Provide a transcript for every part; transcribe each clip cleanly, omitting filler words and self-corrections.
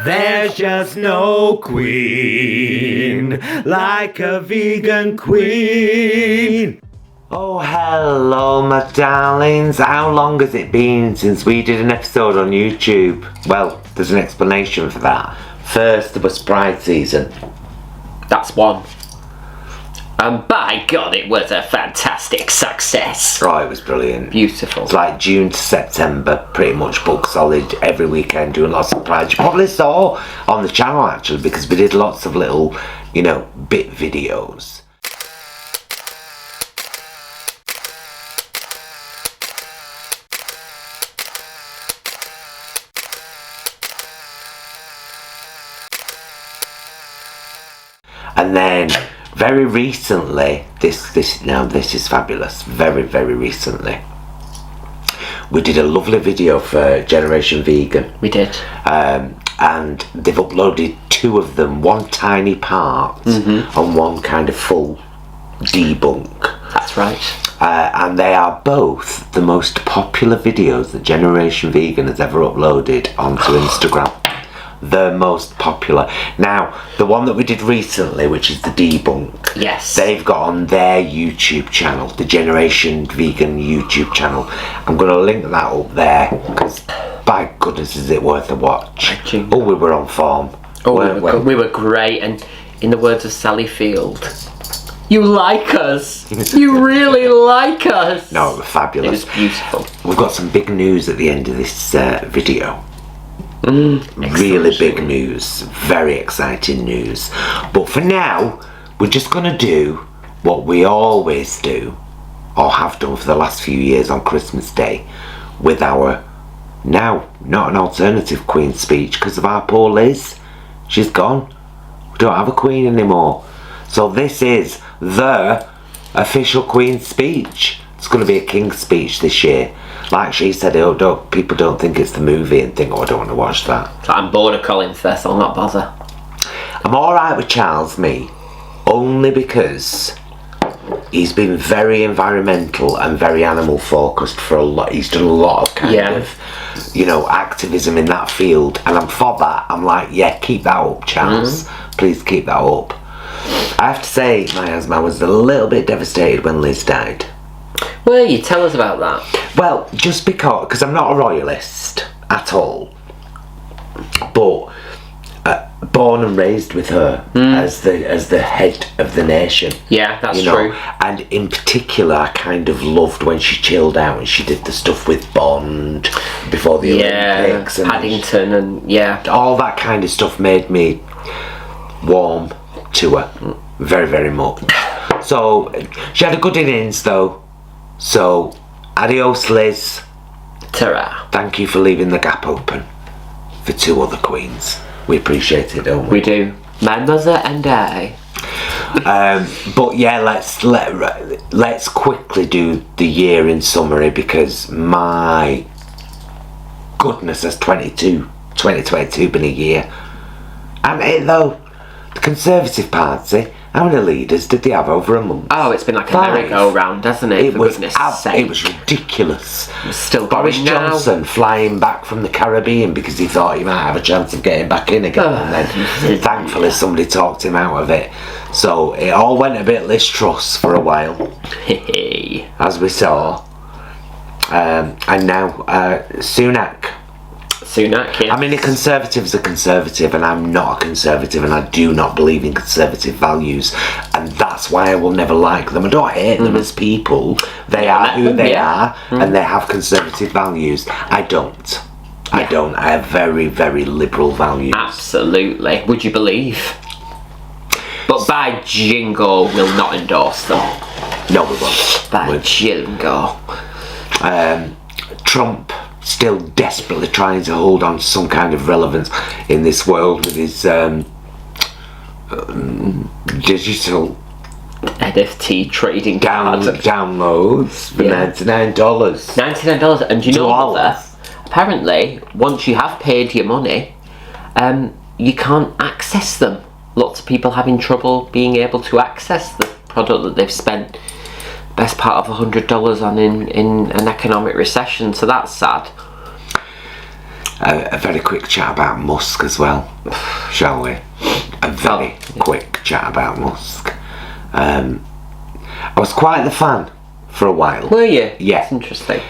There's just no queen like a vegan queen. Oh, hello, my darlings. How long has it been since we did an episode on YouTube? Well, there's an explanation for that. First, there was Pride season. That's one. And by God, it was a fantastic success. Oh, it was brilliant. Beautiful. It's like June to September, pretty much book solid every weekend, doing lots of Pride. You probably saw on the channel, actually, because we did lots of little, you know, bit videos. And then very recently, this is fabulous. Very recently, we did a lovely video for Generation Vegan. We did. And they've uploaded two of them, one tiny part and one kind of full debunk. That's right. And they are both the most popular videos that Generation Vegan has ever uploaded onto Instagram. The most popular. Now, the one that we did recently, which is the debunk, yes, they've got on their YouTube channel, the Generation Vegan YouTube channel. I'm going to link that up there, because by goodness is it worth a watch. Oh, we were on form. Oh, we were great, and in the words of Sally Field, you like us. You really like us. No, it was fabulous. It was beautiful. We've got some big news at the end of this video. Really big news, very exciting news. But for now, we're just going to do what we always do, or have done for the last few years on Christmas Day, with our now not an alternative Queen speech because of our poor Liz. She's gone. We don't have a Queen anymore. So this is the official Queen speech. It's going to be a King's speech this year. Like she said, people don't think it's the movie and think, oh, I don't want to watch that. I'm bored of Colin Firth, I'll not bother. I'm alright with Charles, me, only because he's been very environmental and very animal focused for a lot. He's done a lot of kind of, you know, activism in that field, and I'm for that. I'm like, yeah, keep that up, Charles. Please keep that up. I have to say, Miasma, I was a little bit devastated when Liz died. Will you tell us about that? Well, just because I'm not a royalist at all, but born and raised with her as the head of the nation. Yeah, that's true. true. And in particular, I kind of loved when she chilled out and she did the stuff with Bond before the Olympics and Paddington and all that kind of stuff made me warm to her very much. So she had a good innings though. So, adios, Liz. Ta-ra. Thank you for leaving the gap open for two other queens. We appreciate it, don't we? We do. My mother and I. But yeah, let's quickly do the year in summary, because my goodness, has 2022 been a year. And it though, the Conservative Party, how many leaders did they have over a month? Oh, it's been like a merry-go-round, hasn't it? It was ridiculous. It's still Boris going now. Johnson flying back from the Caribbean because he thought he might have a chance of getting back in again, and then thankfully somebody talked him out of it. So it all went a bit Liz Truss for a while, as we saw. And now Sunak. Yeah. I mean, the Conservatives are conservative, and I'm not a conservative, and I do not believe in conservative values, and that's why I will never like them. I don't hate them as people. They are who they are, and they have conservative values. I don't. I have very liberal values. Absolutely. Would you believe? But by jingo, we'll not endorse them. No, we won't. By jingo. Trump still desperately trying to hold on to some kind of relevance in this world with his digital NFT trading downloads for $99. $99, and you know what? Apparently, once you have paid your money, you can't access them. Lots of people having trouble being able to access the product that they've spent best part of $100 on in an economic recession, so that's sad. a very quick chat about Musk as well, shall we? A very quick chat about Musk. I was quite the fan for a while. Were you? Yeah. That's interesting.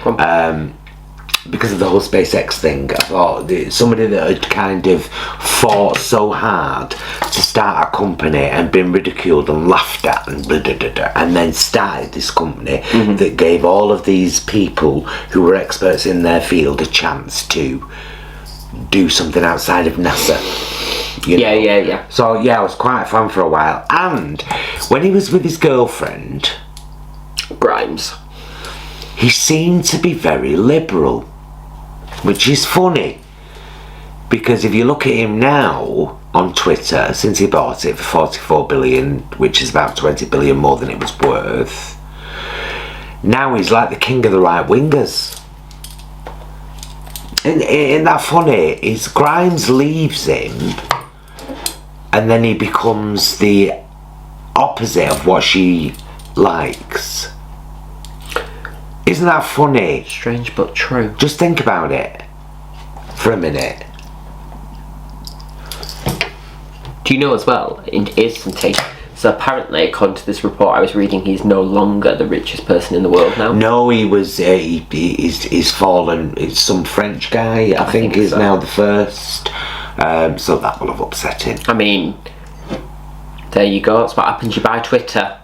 Because of the whole SpaceX thing, I thought somebody that had kind of fought so hard to start a company and been ridiculed and laughed at and blah, blah, blah, blah, and then started this company that gave all of these people who were experts in their field a chance to do something outside of NASA. You know? Yeah. So yeah, I was quite a fan for a while. And when he was with his girlfriend, Grimes, he seemed to be very liberal, which is funny, because if you look at him now on Twitter, since he bought it for 44 billion, which is about 20 billion more than it was worth, now he's like the king of the right-wingers. Isn't that funny? Is Grimes leaves him and then he becomes the opposite of what she likes. Isn't that funny? Strange but true. Just think about it for a minute. Do you know as well, here's something. So apparently, according to this report I was reading, he's no longer the richest person in the world now. No, he was. He's fallen. It's some French guy. I think he's so. Now the first. So that will have upset him. I mean, there you go. That's what happens. You buy Twitter.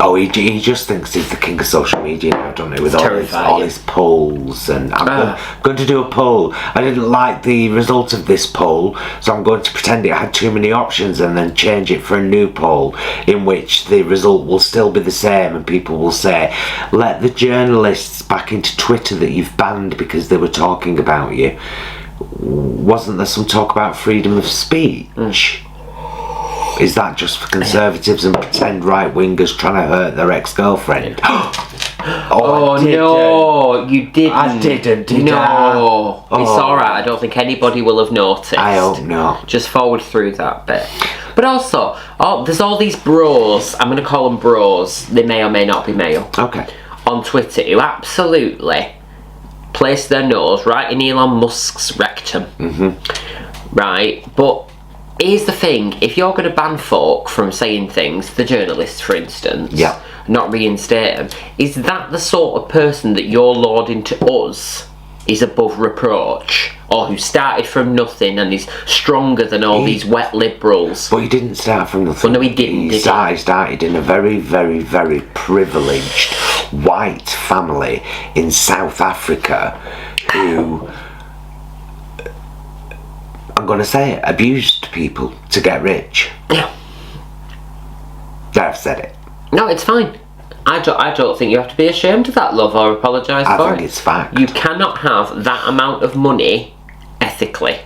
Oh, he just thinks he's the king of social media now, doesn't he? With all his polls, and I'm going to do a poll. I didn't like the result of this poll, so I'm going to pretend it had too many options and then change it for a new poll in which the result will still be the same, and people will say, let the journalists back into Twitter that you've banned because they were talking about you. Wasn't there some talk about freedom of speech? Is that just for conservatives and pretend right-wingers trying to hurt their ex-girlfriend? No, you didn't. I didn't, did no. I? It's alright, I don't think anybody will have noticed. I hope not. Just forward through that bit. But also, there's all these bros, I'm going to call them bros, they may or may not be male. Okay. On Twitter, who absolutely place their nose right in Elon Musk's rectum. Right, but here's the thing, if you're going to ban folk from saying things, the journalists for instance, not reinstate them, is that the sort of person that you're lauding to us is above reproach? Or who started from nothing and is stronger than all these wet liberals? But he didn't start from nothing. Well, no, he didn't. He started in a very, very, very privileged white family in South Africa who, I'm going to say it, abused people to get rich. Yeah. There, I've said it. No, it's fine. I don't think you have to be ashamed of that, love, or apologise for it. I think it's fact. You cannot have that amount of money ethically.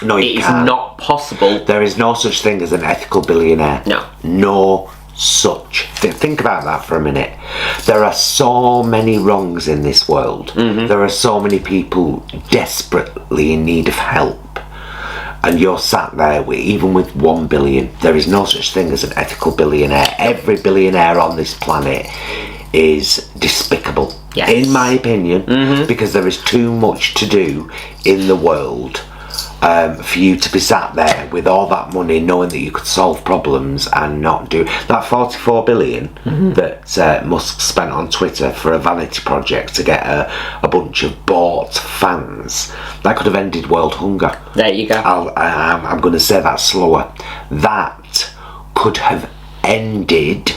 No, you can't. It is not possible. There is no such thing as an ethical billionaire. No. No such. Think about that for a minute. There are so many wrongs in this world. There are so many people desperately in need of help. And you're sat there even with 1 billion. There is no such thing as an ethical billionaire. Every billionaire on this planet is despicable, in my opinion, because there is too much to do in the world for you to be sat there with all that money knowing that you could solve problems and not do that. 44 billion that Musk spent on Twitter for a vanity project to get a bunch of bought fans, that could have ended world hunger. There you go. I'm going to say that slower. That could have ended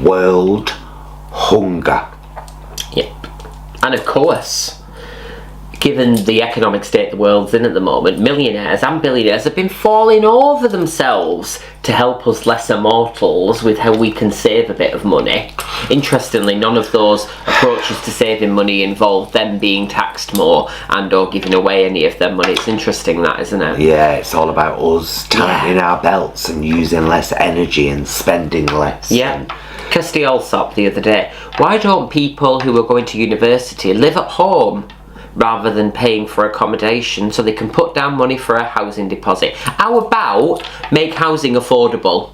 world hunger. Yep. And of course, given the economic state the world's in at the moment, millionaires and billionaires have been falling over themselves to help us lesser mortals with how we can save a bit of money. Interestingly, none of those approaches to saving money involve them being taxed more and or giving away any of their money. It's interesting that, isn't it? Yeah, it's all about us tightening our belts and using less energy and spending less. Yeah. Kirsty Allsop the other day, why don't people who are going to university live at home rather than paying for accommodation so they can put down money for a housing deposit? How about make housing affordable?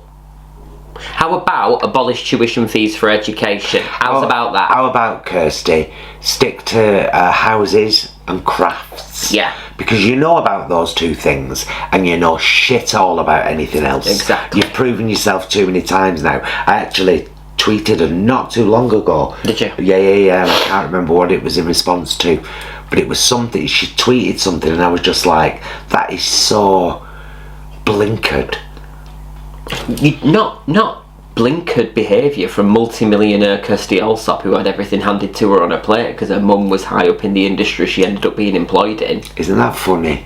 How about abolish tuition fees for education? How's about that? How about, Kirsty, stick to houses and crafts? Yeah. Because you know about those two things, and you know shit all about anything else. Exactly. You've proven yourself too many times now. I actually tweeted her not too long ago. Did you? Yeah. I can't remember what it was in response to, but it was something. She tweeted something, and I was just like, that is so blinkered. Not blinkered behaviour from multi-millionaire Kirsty Allsop, who had everything handed to her on a plate because her mum was high up in the industry she ended up being employed in. Isn't that funny?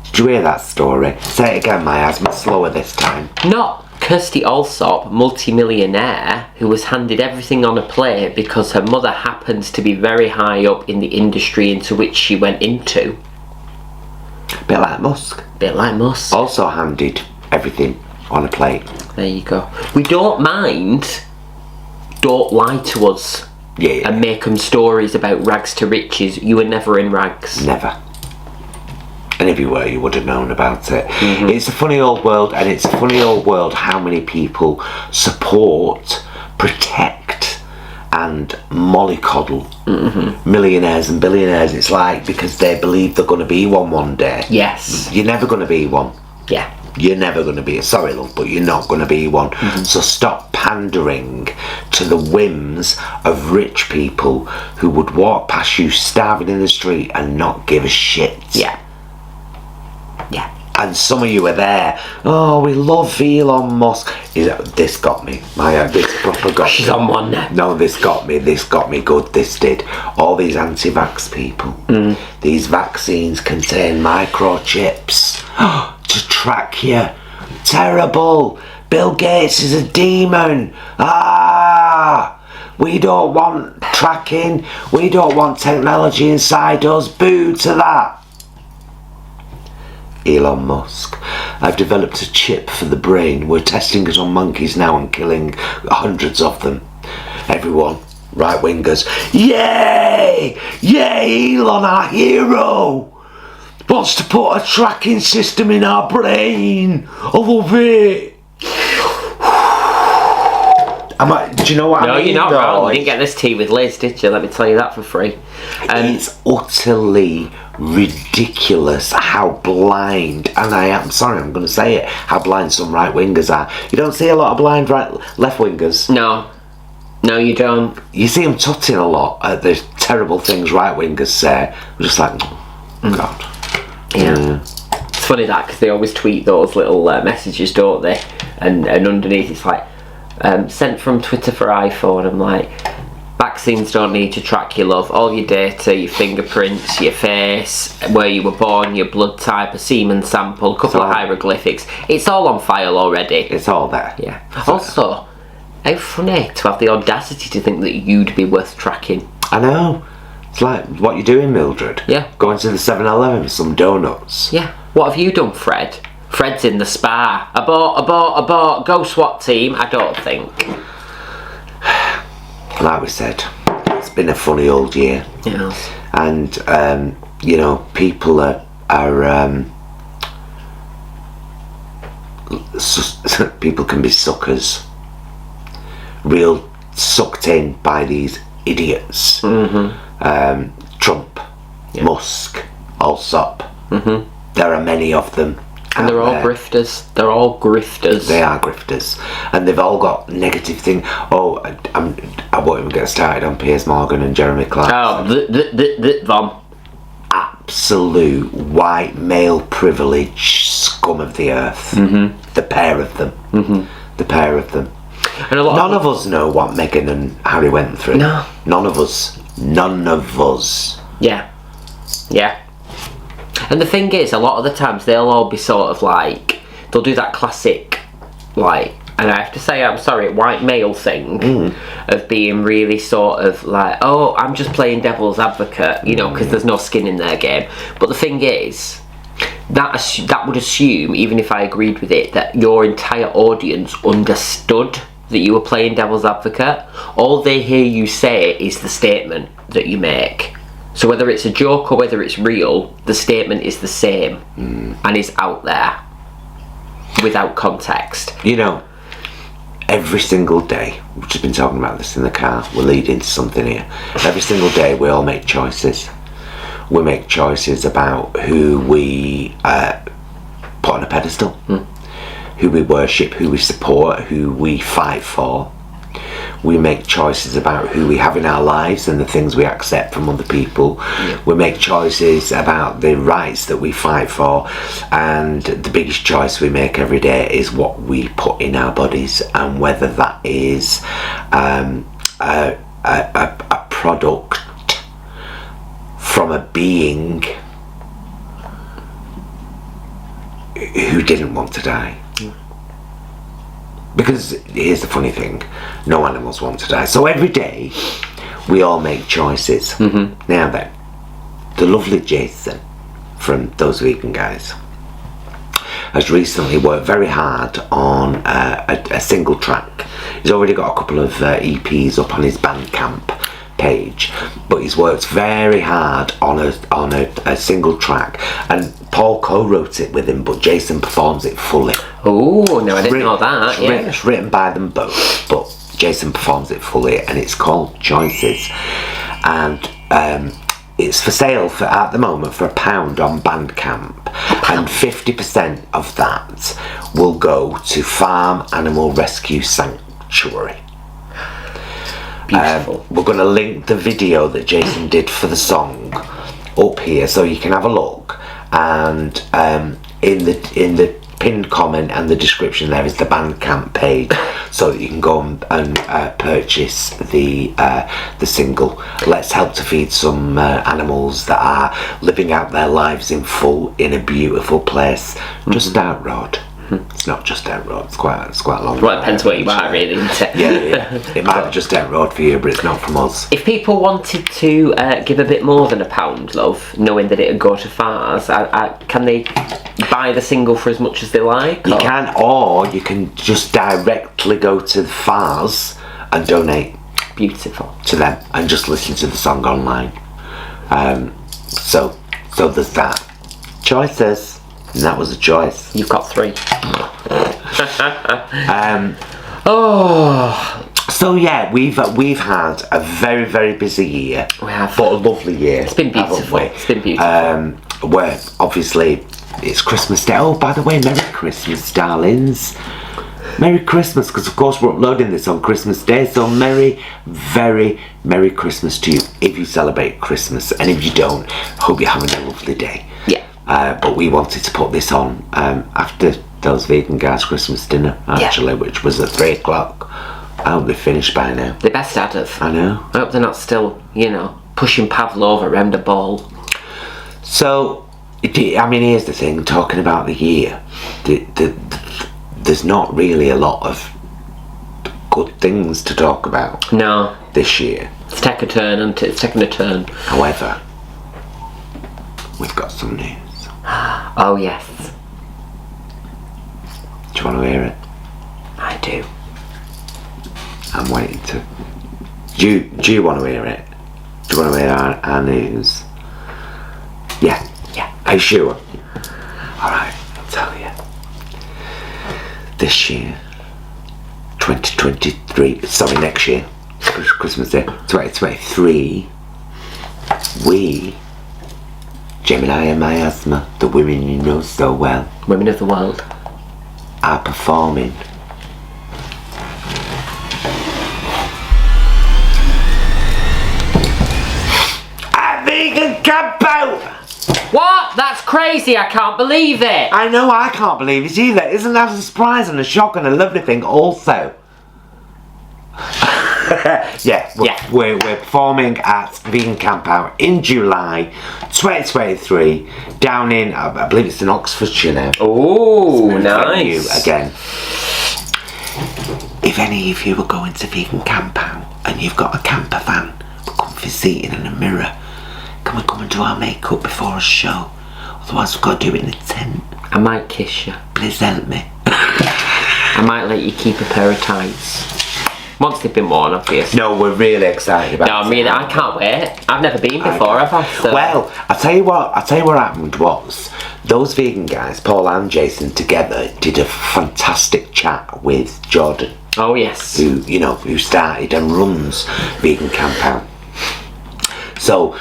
Did you hear that story? Say it again, Miasma, slower this time. Not Kirsty Allsop, multi-millionaire, who was handed everything on a plate because her mother happens to be very high up in the industry into which she went into. Bit like Musk. Also handed everything on a plate. There you go. We don't mind. Don't lie to us. Yeah. And make them stories about rags to riches. You were never in rags. Never. And if you were, you would have known about it. Mm-hmm. It's a funny old world, and it's a funny old world how many people support, protect, and mollycoddle millionaires and billionaires. It's like because they believe they're going to be one day. Yes. You're never going to be one. Yeah. You're never going to be, sorry love, but you're not going to be one. So stop pandering to the whims of rich people who would walk past you starving in the street and not give a shit. Yeah. And some of you are there, oh, we love Elon Musk. This got me. This proper got me. She's on one now. No, this got me good, this did. All these anti-vax people. These vaccines contain microchips to track you. Terrible. Bill Gates is a demon. We don't want tracking. We don't want technology inside us. Boo to that. Elon Musk. I've developed a chip for the brain. We're testing it on monkeys now and killing hundreds of them. Everyone, right-wingers, yay! Yay, Elon, our hero! Wants to put a tracking system in our brain. I love it. Do you know what I mean? No, you're not wrong. You didn't get this tea with Liz, did you? Let me tell you that for free. It's utterly ridiculous how blind, and I'm sorry, I'm going to say it, how blind some right-wingers are. You don't see a lot of blind left-wingers. No, you don't. You see them tutting a lot at the terrible things right-wingers say. I'm just like, oh, God. Yeah. It's funny that, because they always tweet those little messages, don't they? And underneath it's like, sent from Twitter for iPhone. I'm like, vaccines don't need to track your love. All your data, your fingerprints, your face, where you were born, your blood type, a semen sample, a couple of hieroglyphics. It's all on file already. It's all there. Yeah. Also, how funny to have the audacity to think that you'd be worth tracking. I know. It's like, what you doing, Mildred? Yeah. Going to the 7-Eleven for some donuts. Yeah. What have you done, Fred? Fred's in the spa. Abort. Go SWAT team. I don't think. Like we said, it's been a funny old year. Yes. And people are people can be suckers, real sucked in by these idiots. Trump, Musk, Allsop. There are many of them. And they're all grifters. They're all grifters. They are grifters. And they've all got negative things. Oh, I won't even get started on Piers Morgan and Jeremy Clarkson. Them. Absolute white male privilege scum of the earth. The pair of them. The pair of them. And none of us know what Meghan and Harry went through. No. None of us. Yeah. And the thing is, a lot of the times they'll all be sort of like, they'll do that classic, like, and I have to say, I'm sorry, white male thing of being really sort of like, oh, I'm just playing devil's advocate, because there's no skin in their game. But the thing is, that would assume, even if I agreed with it, that your entire audience understood that you were playing devil's advocate. All they hear you say is the statement that you make. So whether it's a joke or whether it's real, the statement is the same and is out there without context. every single day, we've just been talking about this in the car, we're leading to something here. Every single day we all make choices. We make choices about who we put on a pedestal, who we worship, who we support, who we fight for. We make choices about who we have in our lives and the things we accept from other people. We make choices about the rights that we fight for, and the biggest choice we make every day is what we put in our bodies, and whether that is a product from a being who didn't want to die. Because here's the funny thing, no animals want to die. So every day we all make choices. Now then, the lovely Jason from Those Vegan Guys has recently worked very hard on a single track. He's already got a couple of EPs up on his Bandcamp page, but he's worked very hard on a single track, and Paul co-wrote it with him, but Jason performs it fully. Oh, no, I didn't know that. It's written by them both, but Jason performs it fully, and it's called Choices, and it's for sale at the moment for £1 on Bandcamp, and 50% of that will go to Farm Animal Rescue Sanctuary. We're going to link the video that Jason did for the song up here so you can have a look, and in the pinned comment and the description there is the Bandcamp page so that you can go and purchase the single. Let's help to feed some animals that are living out their lives in full in a beautiful place just out road. It's not just down road, it's quite a long Well, it depends where you are, really, isn't it? Yeah. It might be just down road for you, but it's not from us. If people wanted to give a bit more than £1, love, knowing that it would go to Fars, can they buy the single for as much as they like? You can, or you can just directly go to the Fars and donate. Beautiful. To them, and just listen to the song online. So there's that. Choices. And that was a choice. You've got 3. So yeah, we've had a very, very busy year. We have. But a lovely year. It's been beautiful. It's been beautiful. Where obviously it's Christmas Day. Oh, by the way, Merry Christmas, darlings. Merry Christmas, because of course we're uploading this on Christmas Day, so very Merry Christmas to you if you celebrate Christmas, and if you don't, hope you're having a lovely day. Yeah. But we wanted to put this on after Those Vegan Guys Christmas dinner, actually, which was at 3 o'clock. I hope they're finished by now. They best out of. I know. I hope they're not still, pushing Pavlova around the ball. So, I mean, here's the thing, talking about the year, there's not really a lot of good things to talk about. No. This year. It's taking a turn, isn't it? It's taking a turn. However, we've got some news. Oh, yes. Do you want to hear it? I do. I'm waiting to... Do you want to hear it? Do you want to hear our news? Yeah. Are you sure? Alright, I'll tell you. This year, 2023, sorry, next year, Christmas Day, 2023, we, Gemini and Miasma, the women you know so well, Women of the world, are performing a vegan campout. What? That's crazy, I can't believe it! I know, I can't believe it either. Isn't that a surprise and a shock and a lovely thing also? We're performing at Vegan Campout in July 2023 down in, I believe it's in Oxfordshire now. Oh, nice. Again. If any of you are going to Vegan Campout and you've got a camper van with comfy seating and a mirror, can we come and do our makeup before a show? Otherwise we've got to do it in a tent. I might kiss you. Please help me. I might let you keep a pair of tights. Once they've been worn, obviously. No, we're really excited about it. No, I mean, I can't wait. I've never been before, have I? So. Well, I'll tell you what happened was, those vegan guys, Paul and Jason together, did a fantastic chat with Jordan. Oh yes. Who started and runs Vegan Camp Out. So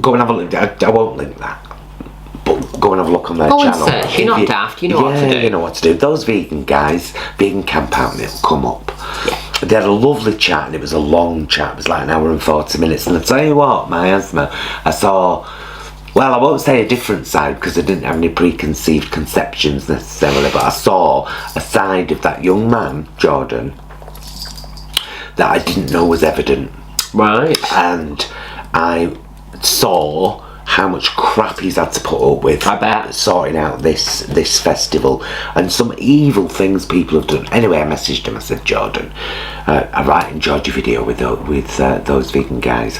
go and have a look. I won't link that, but go and have a look on their channel. Search. You're not daft. You know what to do. You know what to do. Those vegan guys, Vegan Camp Out, and it'll come up. Yeah. They had a lovely chat, and it was a long chat. It was like an hour and 40 minutes. And I tell you what, my asthma, I saw. Well, I won't say a different side because I didn't have any preconceived conceptions necessarily, but I saw a side of that young man, Jordan, that I didn't know was evident. Right. And I saw how much crap he's had to put up with. I bet. Sorting out this festival and some evil things people have done. Anyway, I messaged him. I said, Jordan, I right enjoyed your video with those vegan guys.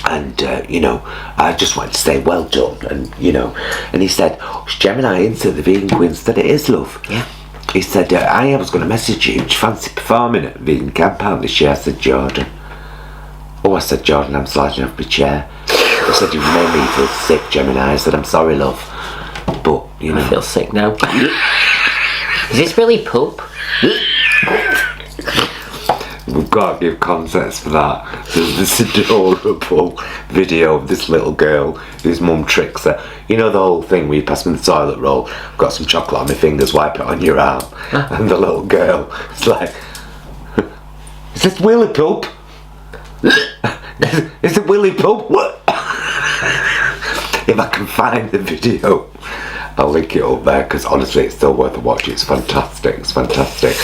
And, I just wanted to say well done. And, and he said, it's Gemini into the Vegan Queen. Said, it is, love. Yeah. He said, I was going to message you. Do you fancy performing at Vegan Camp Out this year? I said, Jordan. Oh, I said, Jordan, I'm sliding off my chair. He said, you've made me feel sick, Gemini. I said, I'm sorry, love. But, I feel sick now. Is this really poop? We've got to give context for that. There's this adorable video of this little girl whose mum tricks her. You know the whole thing where you pass me the toilet roll, I've got some chocolate on my fingers, wipe it on your arm. And the little girl is like, is this Willy poop? Is it Willy poop? What? If I can find the video, I'll link it up there because honestly it's still worth a watch. It's fantastic. It's fantastic.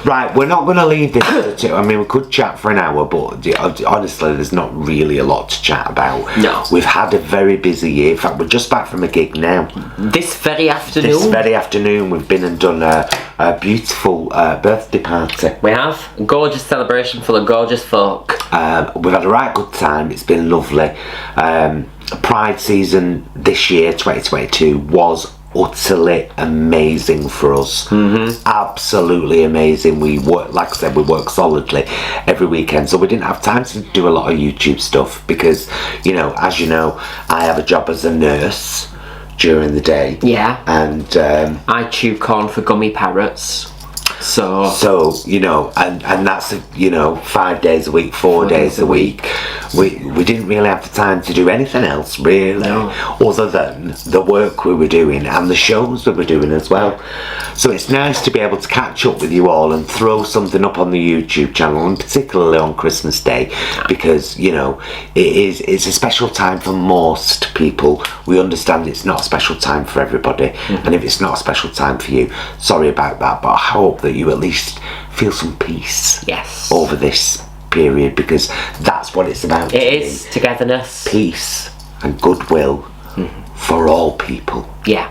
Right, we're not going to leave this. I mean, we could chat for an hour, but honestly, there's not really a lot to chat about. No. We've had a very busy year. In fact, we're just back from a gig now. This very afternoon? This very afternoon, we've been and done a beautiful birthday party. We have. A gorgeous celebration full of gorgeous folk. We've had a right good time. It's been lovely. Pride season this year, 2022, was utterly amazing for us. Absolutely amazing. We work, like I said, we work solidly every weekend, so we didn't have time to do a lot of YouTube stuff because, as you know, I have a job as a nurse during the day. Yeah. And I chew corn for gummy parrots. So and that's 5 days a week, 4 days a week. We didn't really have the time to do anything else really, other than the work we were doing and the shows we were doing as well. So it's nice to be able to catch up with you all and throw something up on the YouTube channel, and particularly on Christmas Day, because it's a special time for most people. We understand it's not a special time for everybody, and if it's not a special time for you, sorry about that, but I hope that you at least feel some peace over this period, because that's what it's about. It is togetherness, peace and goodwill for all people. Yeah,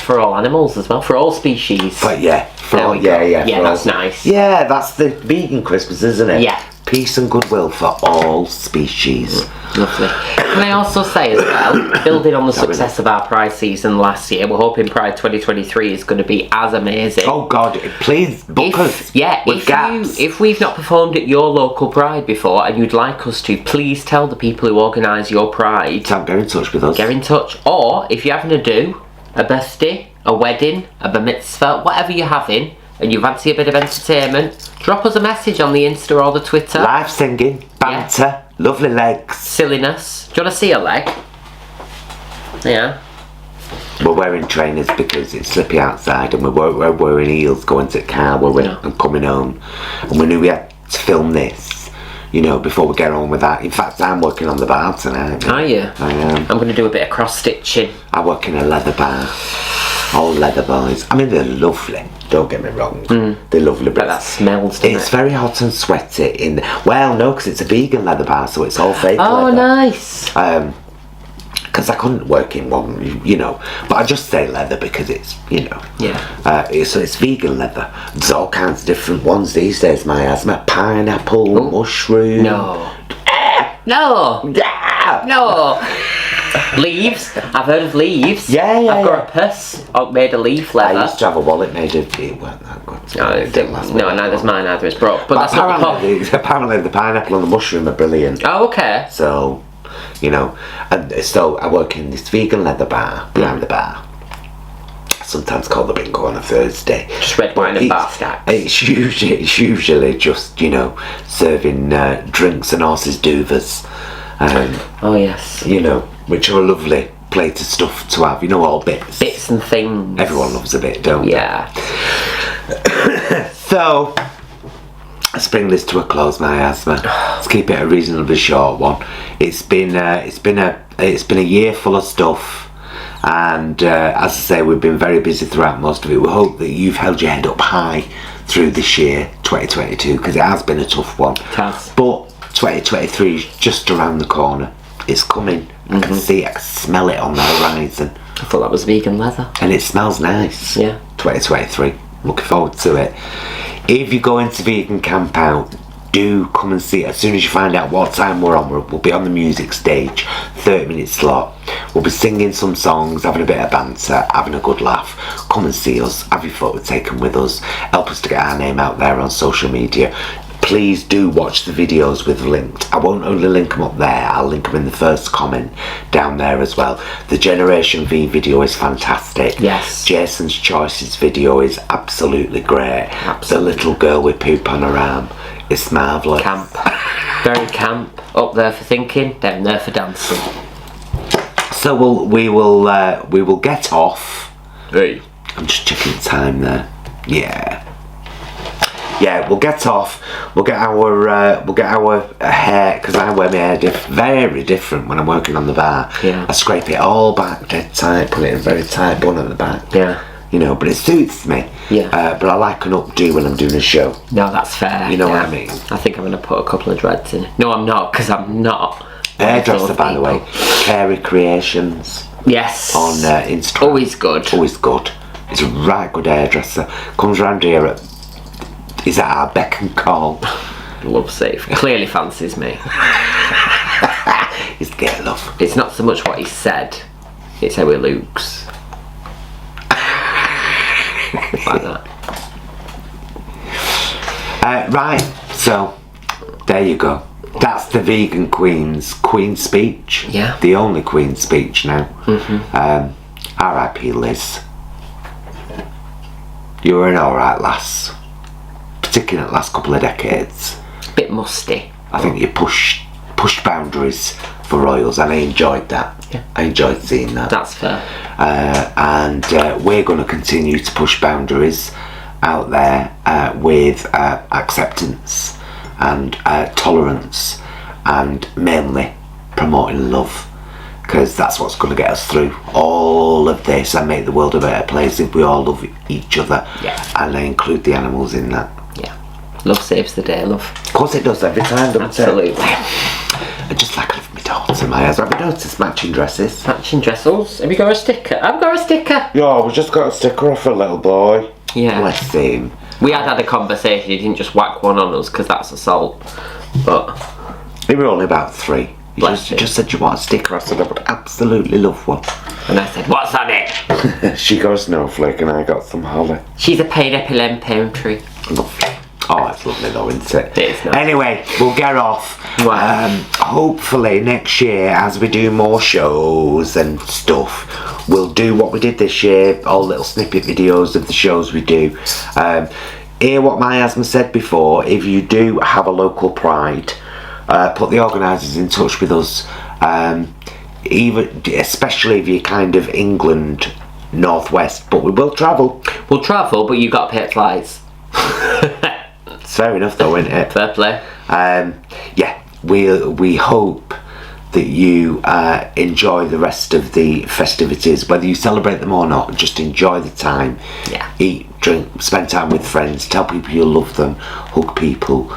for all animals as well, for all species. But that's nice. Yeah, that's the vegan Christmas, isn't it? Yeah. Peace and goodwill for all species. Lovely. Can I also say as well, building on the success of our Pride season last year, we're hoping Pride 2023 is going to be as amazing. Oh God, please book us. Yeah, if we've not performed at your local Pride before and you'd like us to, please tell the people who organise your Pride. Get in touch with us. Get in touch. Or if you're having to do a birthday, a wedding, a bar mitzvah, whatever you're having, and you fancy a bit of entertainment, drop us a message on the Insta or the Twitter. Live singing, banter, lovely legs. Silliness. Do you want to see a leg? Yeah. We're wearing trainers because it's slippy outside, and we're wearing heels going to the car and coming home. And we knew we had to film this, before we get on with that. In fact, I'm working on the bar tonight. Are you? I am. I'm going to do a bit of cross-stitching. I work in a leather bar. All leather boys. I mean, they're lovely. Don't get me wrong. They're lovely. But that smells, doesn't it? It's very hot and sweaty in there. Well, no, because it's a vegan leather bar, so it's all fake leather. Oh, nice. Because I couldn't work in one, But I just say leather because it's, Yeah. So it's vegan leather. There's all kinds of different ones these days, my asthma. Pineapple, mushroom. No. Leaves. I've heard of leaves. Yeah. I've got a purse made of leaf leather. I used to have a wallet made of. It weren't that good. No, it didn't last. No, neither's mine either. It's broke. But that's not the point. Apparently the pineapple and the mushroom are brilliant. Oh, okay. So, and so I work in this vegan leather bar behind the bar. sometimes call the bingo on a Thursday. Just red wine and bar stacks. It's usually just, you know, serving drinks and horses doovers. Oh yes. You know, which are a lovely plate of stuff to have. You know, all bits. Bits and things. Everyone loves a bit, don't they? Yeah. So, let's bring this to a close, Miasma. Let's keep it a reasonably short one. It's been a year full of stuff, and as I say, we've been very busy throughout most of it. We hope that you've held your head up high through this year, 2022, because it has been a tough one. It has. But 2023 is just around the corner. It's coming. I can see it, I can smell it on the horizon. I thought that was vegan leather. And it smells nice. Yeah. 2023. Looking forward to it. If you go into Vegan Camp Out, do come and see it. As soon as you find out what time we're on, we'll be on the music stage, 30-minute slot. We'll be singing some songs, having a bit of banter, having a good laugh. Come and see us, have your photo taken with us, help us to get our name out there on social media. Please do watch the videos we've linked. I won't only link them up there, I'll link them in the first comment down there as well. The Generation V video is fantastic. Yes. Jason's Choices video is absolutely great. Absolutely. The little girl with poop on her arm is marvellous. Camp. Very camp. Up there for thinking, down there for dancing. So we will get off. Hey. I'm just checking the time there. Yeah, we'll get off. We'll get our hair, because I wear my hair very different when I'm working on the bar. Yeah. I scrape it all back dead tight, put it in a very tight bun at the back. Yeah. You know, but it suits me. Yeah. But I like an updo when I'm doing a show. No, that's fair. You know what I mean? I think I'm going to put a couple of dreads in. No, I'm not, because I'm not. Hairdresser, by the way. Carey Creations. Yes. On Instagram. Always good. Always good. He's a right good hairdresser. Comes round here at... Is that our beck and call? Love safe. Clearly fancies me. He's get love. It's not so much what he said, it's how he looks. Like that. Right, so there you go. That's the vegan queen's Queen speech. Yeah. The only Queen speech now. R.I.P. Liz. You were an alright lass. Particularly in the last couple of decades. Bit musty. I think you pushed boundaries for royals, and I enjoyed that. Yeah. I enjoyed seeing that. That's fair. And we're going to continue to push boundaries out there with acceptance and tolerance, and mainly promoting love, because that's what's going to get us through all of this and make the world a better place if we all love each other. Yeah. And I include the animals in that. Yeah. Love saves the day, love. Of course it does, every time, doesn't Absolutely. it? I just like I love my daughter. I've noticed matching dresses. Matching dressels. Have you got a sticker? I've got a sticker. Yeah, we just got a sticker off a little boy. Yeah. Bless him. We had a conversation. He didn't just whack one on us because that's assault. But We were only about 3. You Bless you. just said you want a sticker. I said I would absolutely love one. and I said, "What's on it?" She got a snowflake and I got some holly. She's a pineapple palm tree. Lovely. Oh, it's lovely though, isn't it? It is nice. Anyway, we'll get off. Wow. Hopefully next year, as we do more shows and stuff, we'll do what we did this year, all little snippet videos of the shows we do. Hear what Miasma said before. If you do have a local pride, put the organisers in touch with us. Especially if you're kind of England, northwest, but we will travel. We'll travel, but you got to pay flights. It's fair enough though, isn't it? Fair play. Yeah, we hope that you enjoy the rest of the festivities, whether you celebrate them or not. Just enjoy the time. Yeah. Eat, drink, spend time with friends, tell people you love them, hug people.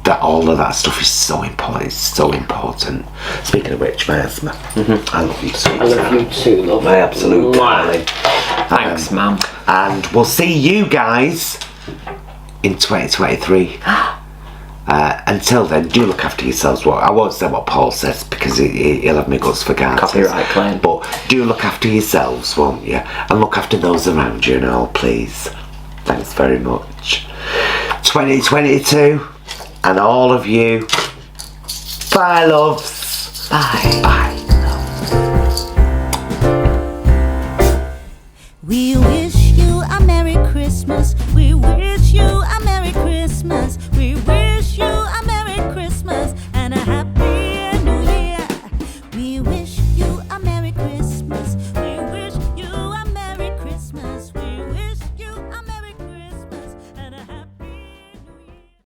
That all of that stuff is so important. It's so important. Speaking of which, Miasma, I love you so much. I love you too, love. My absolute darling. Thanks, ma'am. And we'll see you guys in 2023. Until then, do look after yourselves. Well, I won't say what Paul says because he'll have me guts for garters. Copyright claim. But do look after yourselves, won't you? And look after those around you and all, please. Thanks very much. 2022, and all of you. Bye, loves. Bye. Bye.